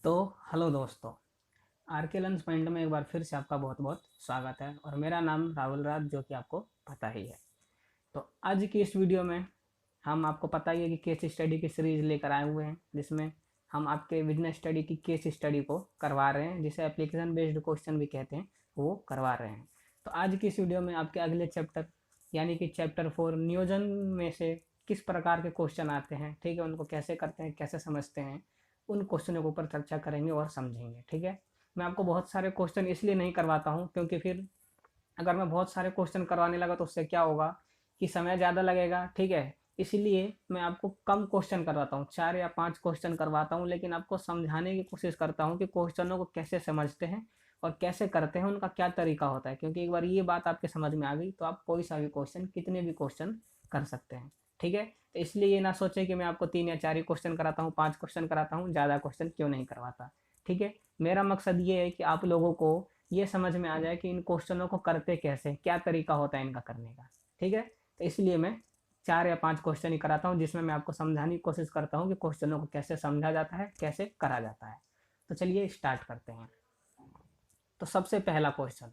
तो हेलो दोस्तों, आर के लंच पॉइंट में एक बार फिर से आपका बहुत बहुत स्वागत है। और मेरा नाम राहुल राज, जो कि आपको पता ही है। तो आज की इस वीडियो में हम आपको पता ही है कि केस स्टडी की सीरीज लेकर आए हुए हैं, जिसमें हम आपके बिजनेस स्टडी की केस स्टडी को करवा रहे हैं, जिसे एप्लीकेशन बेस्ड क्वेश्चन भी कहते हैं, वो करवा रहे हैं। तो आज की इस वीडियो में आपके अगले चैप्टर यानी कि चैप्टर 4 नियोजन में से किस प्रकार के क्वेश्चन आते हैं, ठीक है, उनको कैसे करते हैं, कैसे समझते हैं, उन क्वेश्चनों के ऊपर चर्चा करेंगे और समझेंगे। ठीक है, मैं आपको बहुत सारे क्वेश्चन इसलिए नहीं करवाता हूँ क्योंकि फिर अगर मैं बहुत सारे क्वेश्चन करवाने लगा तो उससे क्या होगा कि समय ज़्यादा लगेगा। ठीक है, इसलिए मैं आपको कम क्वेश्चन करवाता हूँ, 4 या 5 क्वेश्चन करवाता हूँ, लेकिन आपको समझाने की कोशिश करता हूँ कि क्वेश्चनों को कैसे समझते हैं और कैसे करते हैं, उनका क्या तरीका होता है। क्योंकि एक बार ये बात आपके समझ में आ गई तो आप कोई सा भी क्वेश्चन, कितने भी क्वेश्चन कर सकते हैं। ठीक है, तो इसलिए ये ना सोचे कि मैं आपको 3 या 4 ही क्वेश्चन कराता हूँ, 5 क्वेश्चन कराता हूँ, ज़्यादा क्वेश्चन क्यों नहीं करवाता। ठीक है, मेरा मकसद ये है कि आप लोगों को ये समझ में आ जाए कि इन क्वेश्चनों को करते कैसे, क्या तरीका होता है इनका करने का। ठीक है, तो इसलिए मैं 4 या 5 क्वेश्चन ही कराता हूँ, जिसमें मैं आपको समझाने की कोशिश करता हूँ कि क्वेश्चनों को कैसे समझा जाता है, कैसे करा जाता है। तो चलिए स्टार्ट करते हैं। तो सबसे पहला क्वेश्चन,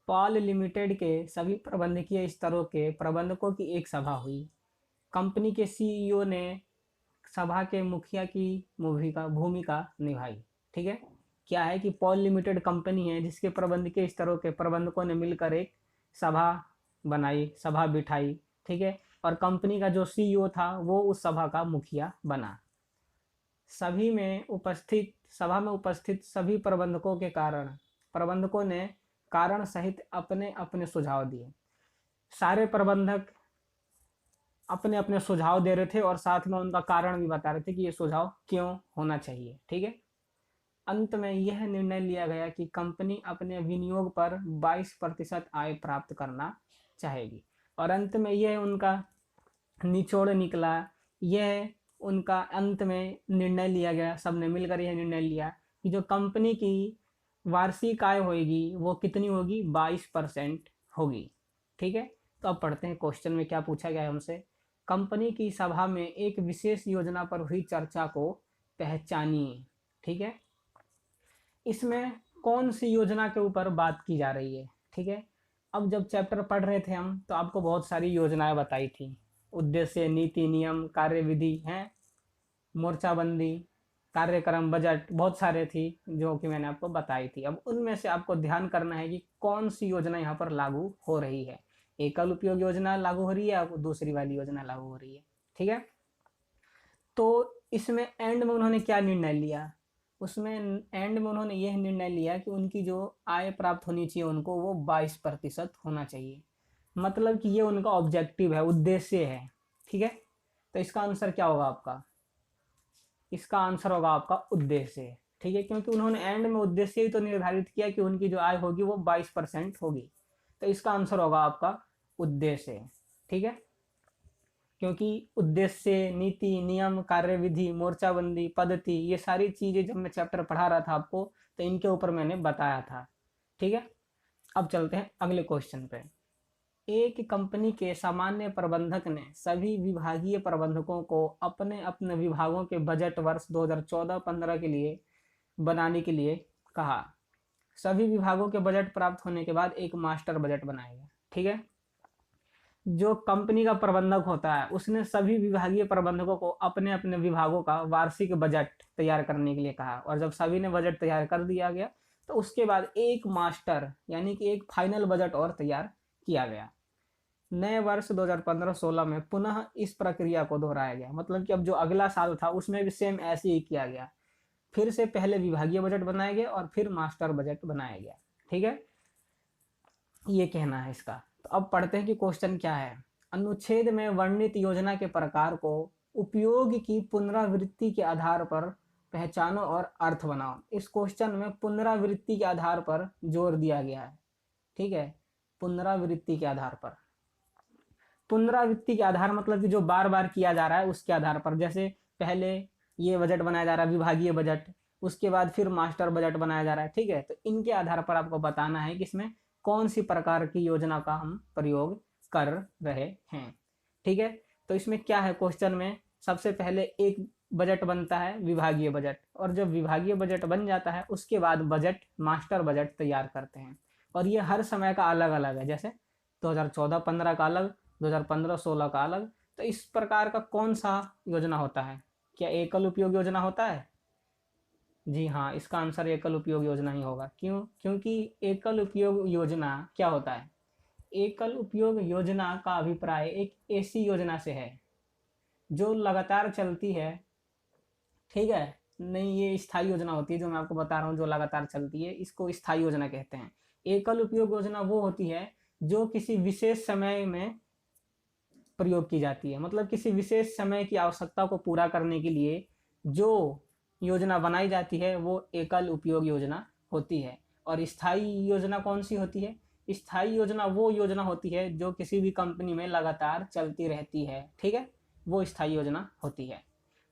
पॉल लिमिटेड के सभी प्रबंधकीय स्तरों के प्रबंधकों की एक सभा हुई। कंपनी के सीईओ ने सभा के मुखिया की भूमिका भूमिका निभाई। ठीक है, क्या है कि पॉल लिमिटेड कंपनी है जिसके प्रबंधकीय स्तरों के प्रबंधकों ने मिलकर एक सभा बनाई, सभा बिठाई। ठीक है, और कंपनी का जो सीईओ था वो उस सभा का मुखिया बना। सभा में उपस्थित सभी प्रबंधकों ने कारण सहित अपने अपने सुझाव दिए। सारे प्रबंधक अपने अपने सुझाव दे रहे थे और साथ में उनका कारण भी बता रहे थे कि ये सुझाव क्यों होना चाहिए। ठीक है, अंत में यह निर्णय लिया गया कि कंपनी अपने विनियोग पर 22% आय प्राप्त करना चाहेगी। और अंत में यह उनका निचोड़ निकला, यह उनका अंत में निर्णय लिया गया, सबने मिलकर यह निर्णय लिया कि जो कंपनी की वार्षिक आय होगी वो कितनी होगी, 22% होगी। ठीक है, तो अब पढ़ते हैं क्वेश्चन में क्या पूछा गया है हमसे। कंपनी की सभा में एक विशेष योजना पर हुई चर्चा को पहचानिए। ठीक है, इसमें कौन सी योजना के ऊपर बात की जा रही है। ठीक है, अब जब चैप्टर पढ़ रहे थे हम तो आपको बहुत सारी योजनाएं बताई थी, उद्देश्य, नीति, नियम, कार्यविधि हैं, मोर्चाबंदी, कार्यक्रम, बजट, बहुत सारे थी जो कि मैंने आपको बताई थी। अब उनमें से आपको ध्यान करना है कि कौन सी योजना यहाँ पर लागू हो रही है। एकल उपयोग योजना लागू हो रही है या दूसरी वाली योजना लागू हो रही है। ठीक है, तो इसमें एंड में उन्होंने क्या निर्णय लिया, उसमें एंड में उन्होंने यह निर्णय लिया कि उनकी जो आय प्राप्त होनी चाहिए उनको, वो 22% होना चाहिए। मतलब कि ये उनका ऑब्जेक्टिव है, उद्देश्य है। ठीक है, तो इसका आंसर क्या होगा आपका, इसका आंसर होगा आपका उद्देश्य। ठीक है, क्योंकि उन्होंने एंड में उद्देश्य ही तो निर्धारित किया कि उनकी जो आय होगी वो 22% होगी, तो इसका आंसर होगा आपका उद्देश्य। ठीक है, क्योंकि उद्देश्य, नीति, नियम, कार्यविधि, मोर्चाबंदी, पद्धति, ये सारी चीजें जब मैं चैप्टर पढ़ा रहा था आपको तो इनके ऊपर मैंने बताया था। ठीक है, अब चलते हैं अगले क्वेश्चन पे। एक कंपनी के सामान्य प्रबंधक ने सभी विभागीय प्रबंधकों को अपने अपने विभागों के बजट वर्ष 2014-15 के लिए बनाने के लिए कहा। सभी विभागों के बजट प्राप्त होने के बाद एक मास्टर बजट बनाएगा। ठीक है, जो कंपनी का प्रबंधक होता है उसने सभी विभागीय प्रबंधकों को अपने अपने विभागों का वार्षिक बजट तैयार करने के लिए कहा। और जब सभी ने बजट तैयार कर दिया गया तो उसके बाद एक मास्टर यानी कि एक फाइनल बजट और तैयार किया गया। नए वर्ष 2015-16 में पुनः इस प्रक्रिया को दोहराया गया। मतलब कि अब जो अगला साल था उसमें भी सेम ऐसे ही किया गया, फिर से पहले विभागीय बजट बनाया गया और फिर मास्टर बजट बनाया गया। ठीक है, ये कहना है इसका। तो अब पढ़ते हैं कि क्वेश्चन क्या है। अनुच्छेद में वर्णित योजना के प्रकार को उपयोग की पुनरावृत्ति के आधार पर पहचानो और अर्थ बनाओ। इस क्वेश्चन में पुनरावृत्ति के आधार पर जोर दिया गया है। ठीक है, पुनरावृत्ति के आधार पर, पुनरावृत्ति के आधार मतलब कि जो बार बार किया जा रहा है उसके आधार पर। जैसे पहले ये बजट बनाया जा रहा है, विभागीय बजट, उसके बाद फिर मास्टर बजट बनाया जा रहा है। ठीक है, तो इनके आधार पर आपको बताना है कि इसमें कौन सी प्रकार की योजना का हम प्रयोग कर रहे हैं। ठीक है, तो इसमें क्या है, क्वेश्चन में सबसे पहले एक बजट बनता है विभागीय बजट, और जब विभागीय बजट बन जाता है उसके बाद बजट मास्टर बजट तैयार करते हैं। और ये हर समय का अलग अलग है, जैसे 2014-15 का अलग, 2015-16 का अलग। तो इस प्रकार का कौन सा योजना होता है? क्या एकल उपयोग योजना होता है? जी हाँ, इसका आंसर एकल उपयोग योजना ही होगा। क्यों? क्योंकि एकल उपयोग योजना क्या होता है? एकल उपयोग योजना का अभिप्राय एक ऐसी योजना से है जो लगातार चलती है, ठीक है। नहीं, ये स्थायी योजना होती है जो मैं आपको बता रहा हूँ, जो लगातार चलती है, इसको स्थायी योजना कहते हैं। एकल उपयोग योजना वो होती है जो किसी विशेष समय में प्रयोग की जाती है, मतलब किसी विशेष समय की आवश्यकता को पूरा करने के लिए जो योजना बनाई जाती है वो एकल उपयोग योजना होती है। और स्थायी योजना कौन सी होती है? स्थायी योजना वो योजना होती है जो किसी भी कंपनी में लगातार चलती रहती है, ठीक है, वो स्थायी योजना होती है।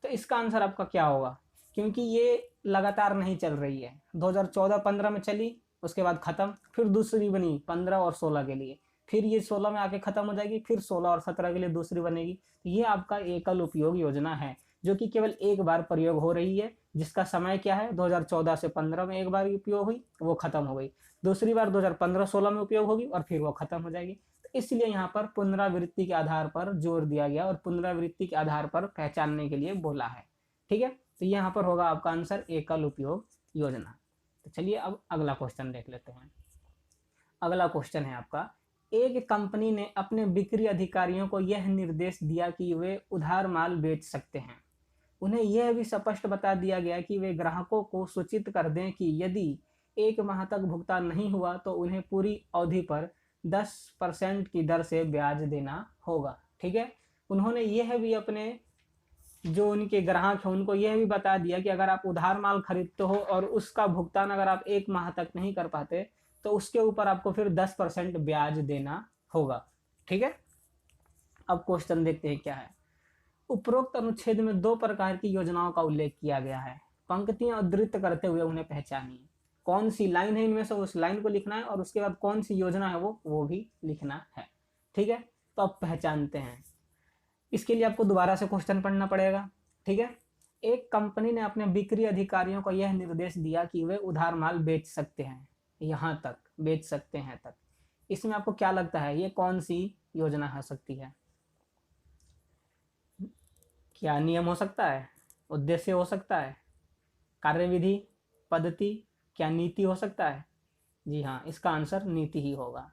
तो इसका आंसर आपका क्या होगा? क्योंकि ये लगातार नहीं चल रही है, 2014-15 में चली, उसके बाद खत्म, फिर दूसरी बनी 15 और 16 के लिए, फिर ये 16 में आके खत्म हो जाएगी, फिर 16 और 17 के लिए दूसरी बनेगी। तो ये आपका एकल उपयोग योजना है जो कि केवल एक बार प्रयोग हो रही है, जिसका समय क्या है? 2014 से 15 में एक बार उपयोग हुई, वो खत्म हो गई। दूसरी बार 2015-16 में उपयोग होगी और फिर वो खत्म हो जाएगी। तो इसलिए यहाँ पर पुनरावृत्ति के आधार पर जोर दिया गया और पुनरावृत्ति के आधार पर पहचानने के लिए बोला है, ठीक है। तो यहाँ पर होगा आपका आंसर एकल उपयोग योजना। तो चलिए अब अगला क्वेश्चन देख लेते हैं। अगला क्वेश्चन है आपका, एक कंपनी ने अपने बिक्री अधिकारियों को यह निर्देश दिया कि वे उधार माल बेच सकते हैं। उन्हें यह भी स्पष्ट बता दिया गया कि वे ग्राहकों को सूचित कर दें कि यदि 1 माह तक भुगतान नहीं हुआ तो उन्हें पूरी अवधि पर 10% की दर से ब्याज देना होगा, ठीक है। उन्होंने यह भी अपने जो उनके ग्राहक हैं उनको यह भी बता दिया कि अगर आप उधार माल खरीदते हो और उसका भुगतान अगर आप 1 माह तक नहीं कर पाते तो उसके ऊपर आपको फिर 10% ब्याज देना होगा, ठीक है। अब क्वेश्चन देखते हैं क्या है। उपरोक्त अनुच्छेद में 2 प्रकार की योजनाओं का उल्लेख किया गया है। पंक्तियां उद्धृत करते हुए उन्हें पहचानिए। कौन सी लाइन है इनमें से उस लाइन को लिखना है और उसके बाद कौन सी योजना है वो भी लिखना है, ठीक है। तो अब पहचानते हैं। इसके लिए आपको दोबारा से क्वेश्चन पढ़ना पड़ेगा, ठीक है। एक कंपनी ने अपने बिक्री अधिकारियों को यह निर्देश दिया कि वे उधार माल बेच सकते हैं, यहाँ तक बेच सकते हैं तक। इसमें आपको क्या लगता है ये कौन सी योजना हो सकती है? क्या नियम हो सकता है, उद्देश्य हो सकता है, कार्यविधि, पद्धति, क्या नीति हो सकता है? जी हाँ, इसका आंसर नीति ही होगा।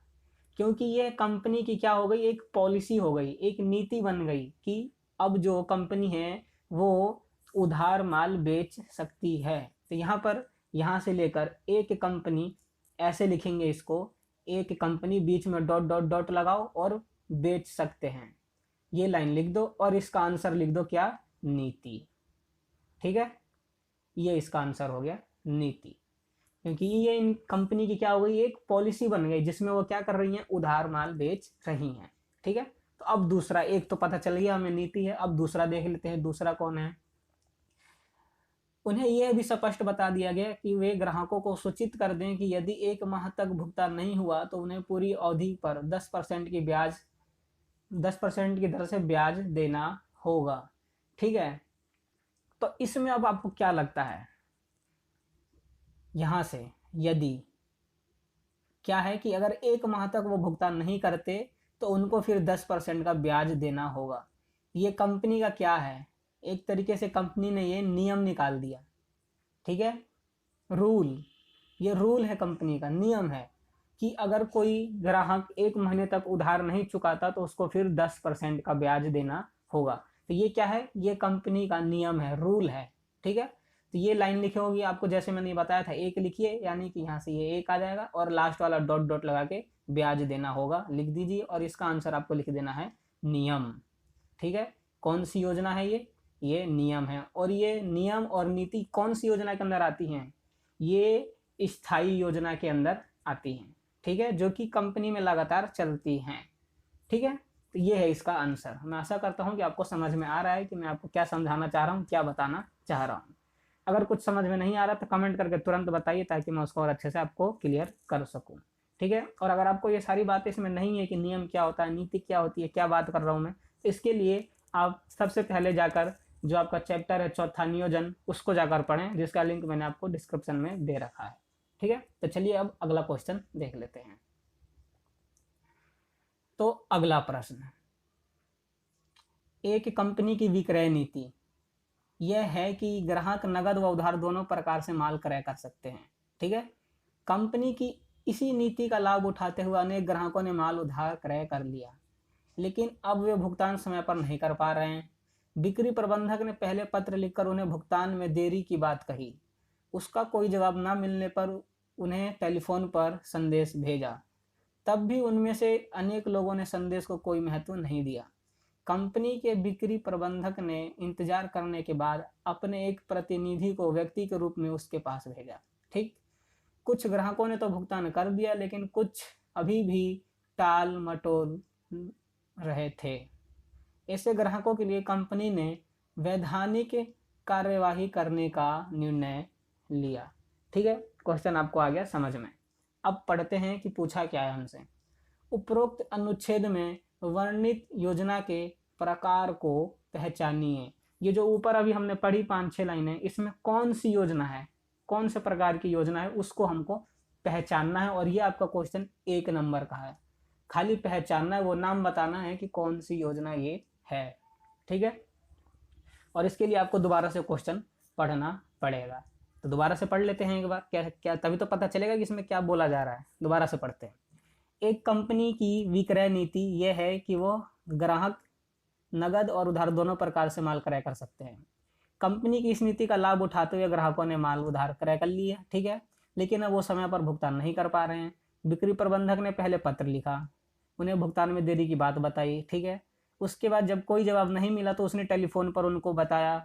क्योंकि ये कंपनी की क्या हो गई, एक पॉलिसी हो गई, एक नीति बन गई कि अब जो कंपनी है वो उधार माल बेच सकती है। तो यहाँ पर यहाँ से लेकर एक कंपनी ऐसे लिखेंगे इसको, एक कंपनी बीच में डॉट डॉट डॉट लगाओ और बेच सकते हैं, ये लाइन लिख दो और इसका आंसर लिख दो क्या? नीति, ठीक है। ये इसका आंसर हो गया नीति, क्योंकि ये इन कंपनी की क्या हो गई, एक पॉलिसी बन गई जिसमें वो क्या कर रही हैं, उधार माल बेच रही हैं, ठीक है। तो अब दूसरा, एक तो पता चल गया हमें नीति है, अब दूसरा देख लेते हैं, दूसरा कौन है। उन्हें यह भी स्पष्ट बता दिया गया कि वे ग्राहकों को सूचित कर दें कि यदि 1 माह तक भुगतान नहीं हुआ तो उन्हें पूरी अवधि पर 10% की दर से ब्याज देना होगा, ठीक है। तो इसमें अब आपको क्या लगता है, यहां से यदि क्या है कि अगर 1 माह तक वो भुगतान नहीं करते तो उनको फिर 10% का ब्याज देना होगा। ये कंपनी का क्या है, एक तरीके से कंपनी ने ये नियम निकाल दिया, ठीक है, रूल। ये रूल है, कंपनी का नियम है कि अगर कोई ग्राहक 1 महीने तक उधार नहीं चुकाता तो उसको फिर 10% का ब्याज देना होगा। तो ये क्या है, ये कंपनी का नियम है, रूल है, ठीक है। तो ये लाइन लिखी होगी आपको, जैसे मैंने बताया था, एक लिखिए, यानी कि यहाँ से ये एक आ जाएगा और लास्ट वाला डॉट डॉट लगा के ब्याज देना होगा लिख दीजिए और इसका आंसर आपको लिख देना है नियम, ठीक है। कौन सी योजना है ये नियम है। और ये नियम और नीति कौन सी योजना के अंदर आती हैं, ये स्थायी योजना के अंदर आती हैं, ठीक है, जो कि कंपनी में लगातार चलती हैं, ठीक है। तो ये है इसका आंसर। मैं आशा करता हूँ कि आपको समझ में आ रहा है कि मैं आपको क्या समझाना चाह रहा हूँ, क्या बताना चाह रहा हूँ। अगर कुछ समझ में नहीं आ रहा तो कमेंट करके तुरंत बताइए ताकि मैं उसको और अच्छे से आपको क्लियर कर सकूँ, ठीक है। और अगर आपको ये सारी बातें इसमें नहीं है कि नियम क्या होता है, नीति क्या होती है, क्या बात कर रहा हूँ मैं, इसके लिए आप सबसे पहले जाकर जो आपका चैप्टर है चौथा नियोजन, उसको जाकर पढ़ें, जिसका लिंक मैंने आपको डिस्क्रिप्शन में दे रखा है। ठीक है, तो चलिए अब अगला क्वेश्चन देख लेते हैं। तो अगला प्रश्न, एक कंपनी की विक्रय नीति यह है कि ग्राहक नगद व उधार दोनों प्रकार से माल क्रय कर सकते हैं। ठीक है, कंपनी की इसी नीति का लाभ उठाते हुए अनेक ग्राहकों ने माल उधार क्रय कर लिया, लेकिन अब वे भुगतान समय पर नहीं कर पा रहे हैं। बिक्री प्रबंधक ने पहले पत्र लिखकर उन्हें भुगतान में देरी की बात कही। उसका कोई जवाब न मिलने पर उन्हें टेलीफोन पर संदेश भेजा, तब भी उनमें से अनेक लोगों ने संदेश को कोई महत्व नहीं दिया। कंपनी के बिक्री प्रबंधक ने इंतजार करने के बाद अपने एक प्रतिनिधि को व्यक्ति के रूप में उसके पास भेजा। ठीक, कुछ ग्राहकों ने तो भुगतान कर दिया, लेकिन कुछ अभी भी टाल मटोल रहे थे। ऐसे ग्राहकों के लिए कंपनी ने वैधानिक कार्यवाही करने का निर्णय लिया। ठीक है, क्वेश्चन आपको आ गया समझ में। अब पढ़ते हैं कि पूछा क्या है हमसे। उपरोक्त अनुच्छेद में वर्णित योजना के प्रकार को पहचानिए। ये जो ऊपर अभी हमने पढ़ी 5-6 लाइनें, इसमें कौन सी योजना है, कौन से प्रकार की योजना है, उसको हमको पहचानना है। और ये आपका क्वेश्चन 1 नंबर का है, खाली पहचानना है, वो नाम बताना है कि कौन सी योजना ये है। ठीक है, और इसके लिए आपको दोबारा से क्वेश्चन पढ़ना पड़ेगा। तो दोबारा से पढ़ लेते हैं एक बार, क्या क्या तभी तो पता चलेगा कि इसमें क्या बोला जा रहा है। दोबारा से पढ़ते हैं। एक कंपनी की विक्रय नीति यह है कि वो ग्राहक नगद और उधार दोनों प्रकार से माल क्रय कर सकते हैं। कंपनी की इस नीति का लाभ उठाते हुए ग्राहकों ने माल उधार क्रय कर लिया। ठीक है, लेकिन अब वो समय पर भुगतान नहीं कर पा रहे हैं। बिक्री प्रबंधक ने पहले पत्र लिखा, उन्हें भुगतान में देरी की बात बताई। ठीक है, उसके बाद जब कोई जवाब नहीं मिला तो उसने टेलीफोन पर उनको बताया,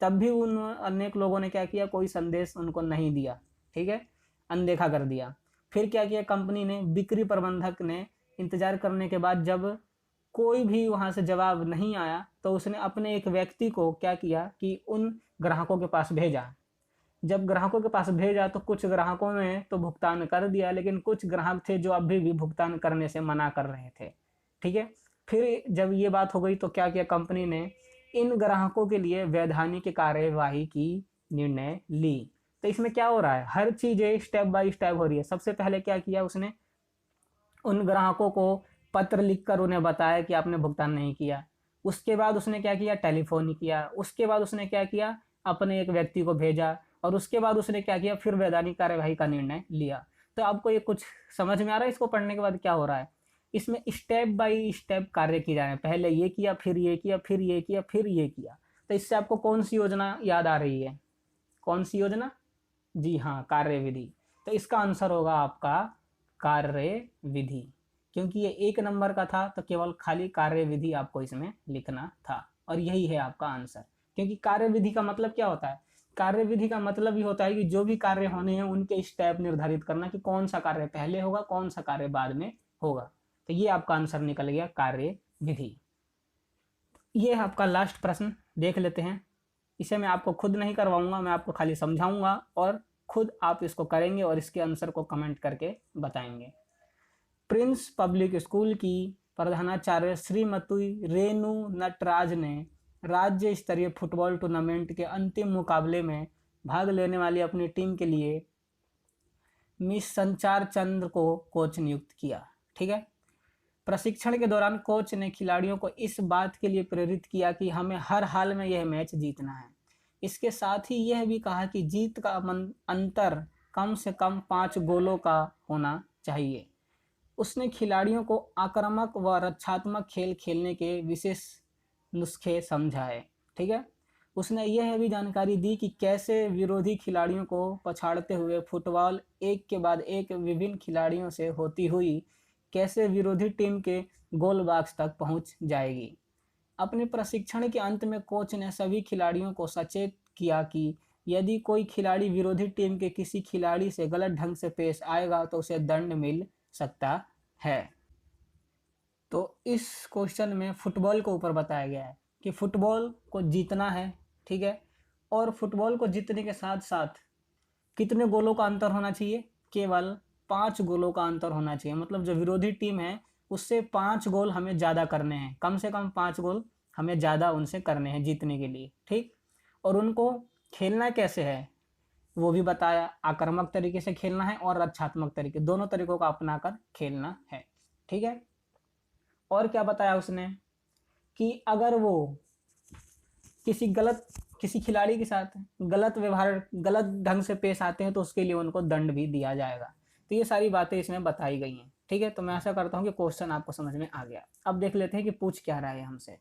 तब भी उन अनेक लोगों ने क्या किया, कोई संदेश उनको नहीं दिया। ठीक है, अनदेखा कर दिया। फिर क्या किया कंपनी ने, बिक्री प्रबंधक ने इंतजार करने के बाद जब कोई भी वहां से जवाब नहीं आया तो उसने अपने एक व्यक्ति को क्या किया कि उन ग्राहकों के पास भेजा। जब ग्राहकों के पास भेजा तो कुछ ग्राहकों ने तो भुगतान कर दिया, लेकिन कुछ ग्राहक थे जो अभी भी भुगतान करने से मना कर रहे थे। ठीक है, फिर जब ये बात हो गई तो क्या किया कंपनी ने, इन ग्राहकों के लिए वैधानिक कार्यवाही की निर्णय ली। तो इसमें क्या हो रहा है, हर चीज स्टेप बाय स्टेप हो रही है। सबसे पहले क्या किया उसने, उन ग्राहकों को पत्र लिखकर उन्हें बताया कि आपने भुगतान नहीं किया। उसके बाद उसने क्या किया, टेलीफोन किया। उसके बाद उसने क्या किया, अपने एक व्यक्ति को भेजा। और उसके बाद उसने क्या किया, फिर वैधानिक कार्यवाही का निर्णय लिया। तो आपको ये कुछ समझ में आ रहा है इसको पढ़ने के बाद क्या हो रहा है। इसमें स्टेप बाय स्टेप कार्य किए जा रहे हैं, पहले ये किया, फिर ये किया, फिर ये किया, फिर ये किया। तो इससे आपको कौन सी योजना याद आ रही है, कौन सी योजना, जी हाँ, कार्य विधि। तो इसका आंसर होगा आपका कार्य विधि, क्योंकि ये 1 नंबर का था तो केवल खाली कार्य विधि आपको इसमें लिखना था, और यही है आपका आंसर। क्योंकि कार्य विधि का मतलब क्या होता है, कार्य विधि का मतलब ही होता है कि जो भी कार्य होने हैं उनके स्टेप निर्धारित करना, कि कौन सा कार्य पहले होगा, कौन सा कार्य बाद में होगा। तो ये आपका आंसर निकल गया कार्य विधि। ये है आपका लास्ट प्रश्न, देख लेते हैं। इसे मैं आपको खुद नहीं करवाऊंगा, मैं आपको खाली समझाऊंगा और खुद आप इसको करेंगे और इसके आंसर को कमेंट करके बताएंगे। प्रिंस पब्लिक स्कूल की प्रधानाचार्य श्रीमती रेणु नटराज ने राज्य स्तरीय फुटबॉल टूर्नामेंट के अंतिम मुकाबले में भाग लेने वाली अपनी टीम के लिए मिस संचार चंद्र को कोच नियुक्त किया। ठीक है, प्रशिक्षण के दौरान कोच ने खिलाड़ियों को इस बात के लिए प्रेरित किया कि हमें हर हाल में यह मैच जीतना है। इसके साथ ही यह भी कहा कि जीत का अंतर कम से कम 5 गोलों का होना चाहिए। उसने खिलाड़ियों को आक्रामक व रक्षात्मक खेल खेलने के विशेष नुस्खे समझाए। ठीक है, उसने यह भी जानकारी दी कि कैसे विरोधी खिलाड़ियों को पछाड़ते हुए फुटबॉल एक के बाद एक विभिन्न खिलाड़ियों से होती हुई कैसे विरोधी टीम के गोल बॉक्स तक पहुंच जाएगी। अपने प्रशिक्षण के अंत में कोच ने सभी खिलाड़ियों को सचेत किया कि यदि कोई खिलाड़ी विरोधी टीम के किसी खिलाड़ी से गलत ढंग से पेश आएगा तो उसे दंड मिल सकता है। तो इस क्वेश्चन में फुटबॉल के ऊपर बताया गया है कि फुटबॉल को जीतना है। ठीक है, और फुटबॉल को जीतने के साथ साथ कितने गोलों का अंतर होना चाहिए, केवल 5 गोलों का अंतर होना चाहिए। मतलब जो विरोधी टीम है उससे 5 गोल हमें ज़्यादा करने हैं, कम से कम 5 गोल हमें ज़्यादा उनसे करने हैं जीतने के लिए, ठीक। और उनको खेलना कैसे है वो भी बताया, आक्रामक तरीके से खेलना है और रक्षात्मक तरीके, दोनों तरीकों का अपनाकर खेलना है, ठीक है। और क्या बताया उसने कि अगर वो किसी खिलाड़ी के साथ गलत व्यवहार, गलत ढंग से पेश आते हैं तो उसके लिए उनको दंड भी दिया जाएगा। तो ये सारी बातें इसमें बताई गई हैं, ठीक है। तो मैं आशा करता हूँ कि क्वेश्चन आपको समझ में आ गया। अब देख लेते हैं कि पूछ क्या रहा है हमसे।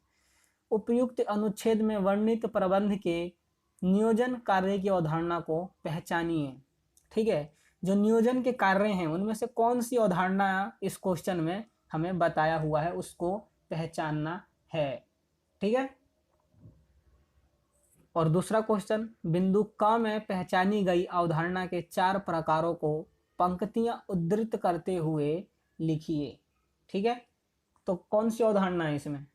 उपयुक्त अनुच्छेद में वर्णित प्रबंध के नियोजन कार्य की अवधारणा को पहचानिए, ठीक है। जो नियोजन के कार्य हैं उनमें से कौन सी अवधारणा इस क्वेश्चन में हमें बताया हुआ है उसको पहचानना है, ठीक है। और दूसरा क्वेश्चन, बिंदु क में पहचानी गई अवधारणा के 4 प्रकारों को पंक्तियां उद्धृत करते हुए लिखिए, ठीक है। तो कौन सी अवधारणा है इसमें,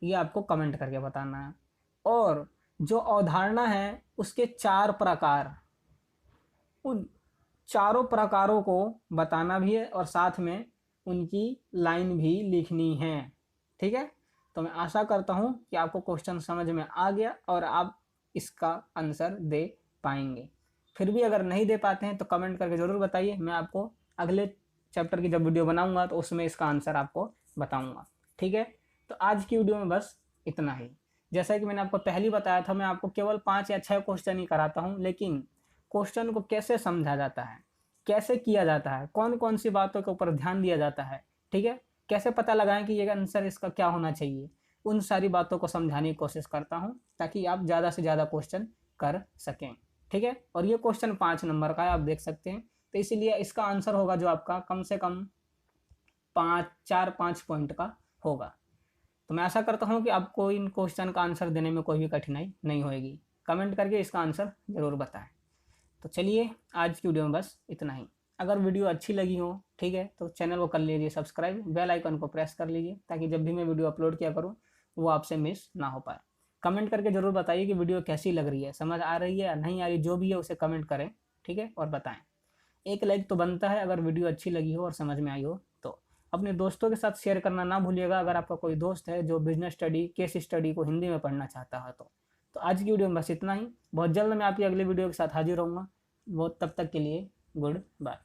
ये आपको कमेंट करके बताना है। और जो अवधारणा है उसके 4 प्रकार, उन चारों प्रकारों को बताना भी है और साथ में उनकी लाइन भी लिखनी है, ठीक है। तो मैं आशा करता हूँ कि आपको क्वेश्चन समझ में आ गया और आप इसका आंसर दे पाएंगे। फिर भी अगर नहीं दे पाते हैं तो कमेंट करके ज़रूर बताइए, मैं आपको अगले चैप्टर की जब वीडियो बनाऊंगा तो उसमें इसका आंसर आपको बताऊंगा, ठीक है। तो आज की वीडियो में बस इतना ही। जैसा कि मैंने आपको पहले बताया था, मैं आपको केवल 5 या 6 क्वेश्चन ही कराता हूँ, लेकिन क्वेश्चन को कैसे समझा जाता है, कैसे किया जाता है, कौन कौन सी बातों के ऊपर ध्यान दिया जाता है, ठीक है, कैसे पता लगाएं कि ये आंसर इसका क्या होना चाहिए, उन सारी बातों को समझाने की कोशिश करता हूं ताकि आप ज़्यादा से ज़्यादा क्वेश्चन कर सकें, ठीक है। और ये क्वेश्चन 5 नंबर का है, आप देख सकते हैं। तो इसीलिए इसका आंसर होगा जो आपका कम से कम 4-5 पॉइंट का होगा। तो मैं आशा करता हूँ कि आपको इन क्वेश्चन का आंसर देने में कोई भी कठिनाई नहीं होगी। कमेंट करके इसका आंसर ज़रूर बताएं। तो चलिए आज की वीडियो में बस इतना ही। अगर वीडियो अच्छी लगी हो, ठीक है, तो चैनल को कर लीजिए सब्सक्राइब, बेल आइकन को प्रेस कर लीजिए ताकि जब भी मैं वीडियो अपलोड किया करूँ वो आपसे मिस ना हो पाए। कमेंट करके ज़रूर बताइए कि वीडियो कैसी लग रही है, समझ आ रही है या नहीं आ रही, जो भी है उसे कमेंट करें, ठीक है, और बताएं। एक लाइक तो बनता है अगर वीडियो अच्छी लगी हो और समझ में आई हो तो। अपने दोस्तों के साथ शेयर करना ना भूलिएगा अगर आपका कोई दोस्त है जो बिजनेस स्टडी, केस स्टडी को हिंदी में पढ़ना चाहता है तो आज की वीडियो में बस इतना ही। बहुत जल्द मैं आपकी अगली वीडियो के साथ हाजिर रहूँगा। वो तब तक के लिए गुड बाय।